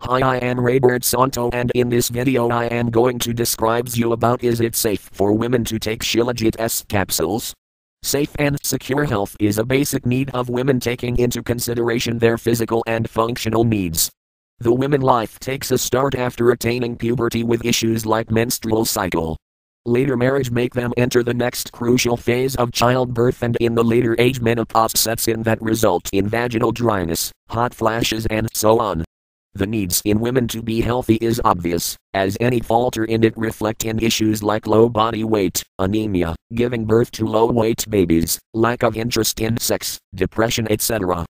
Hi, I am Raybert Santo, and in this video I am going to describe you about is it safe for women to take Shilajit S capsules. Safe and secure health is a basic need of women, taking into consideration their physical and functional needs. The women life takes a start after attaining puberty with issues like menstrual cycle. Later marriage make them enter the next crucial phase of childbirth, and in the later age menopause sets in that result in vaginal dryness, hot flashes and so on. The needs in women to be healthy is obvious, as any falter in it reflect in issues like low body weight, anemia, giving birth to low-weight babies, lack of interest in sex, depression, etc.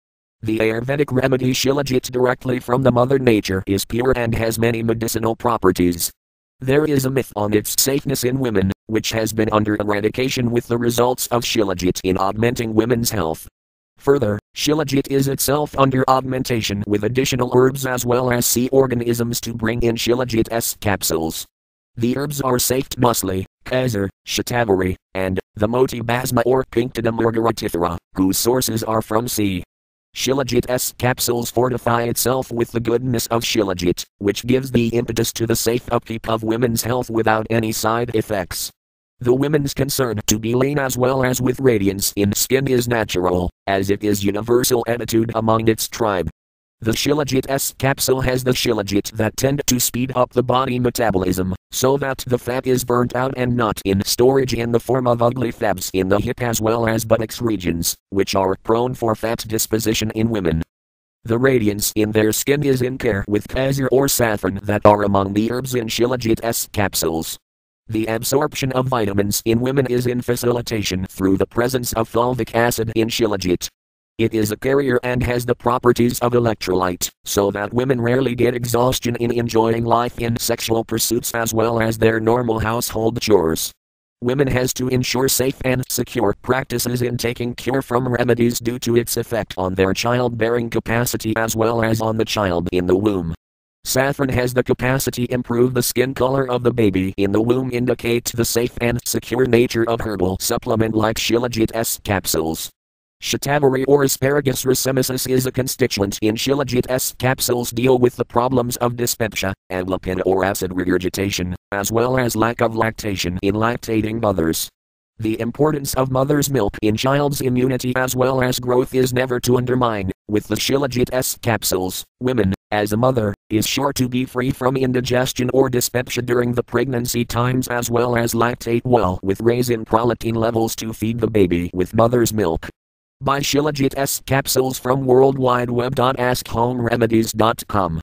The Ayurvedic remedy Shilajit directly from the Mother Nature is pure and has many medicinal properties. There is a myth on its safeness in women, which has been under eradication with the results of Shilajit in augmenting women's health. Further, Shilajit is itself under augmentation with additional herbs as well as sea organisms to bring in Shilajit S capsules. The herbs are Safed Muesli, Khazar, Shatavari, and the Moti Basma or Pinctada margaritifera, whose sources are from sea. Shilajit S capsules fortify itself with the goodness of Shilajit, which gives the impetus to the safe upkeep of women's health without any side effects. The women's concern to be lean as well as with radiance in skin is natural, as it is universal attitude among its tribe. The Shilajit S capsule has the Shilajit that tend to speed up the body metabolism, so that the fat is burnt out and not in storage in the form of ugly fabs in the hip as well as buttocks regions, which are prone for fat disposition in women. The radiance in their skin is in care with Khazar or saffron that are among the herbs in Shilajit S capsules. The absorption of vitamins in women is in facilitation through the presence of fulvic acid in Shilajit. It is a carrier and has the properties of electrolyte, so that women rarely get exhaustion in enjoying life in sexual pursuits as well as their normal household chores. Women has to ensure safe and secure practices in taking cure from remedies due to its effect on their childbearing capacity as well as on the child in the womb. Saffron has the capacity to improve the skin color of the baby in the womb, indicate the safe and secure nature of herbal supplement like Shilajit S capsules. Shatavari or Asparagus racemosus is a constituent in Shilajit S capsules, deal with the problems of dyspepsia, amlopia or acid regurgitation, as well as lack of lactation in lactating mothers. The importance of mother's milk in child's immunity as well as growth is never to undermine. With the Shilajit S capsules, women, as a mother, is sure to be free from indigestion or dyspepsia during the pregnancy times as well as lactate well with raise in protein levels to feed the baby with mother's milk. Buy Shilajit S capsules from worldwideweb.askhomeremedies.com.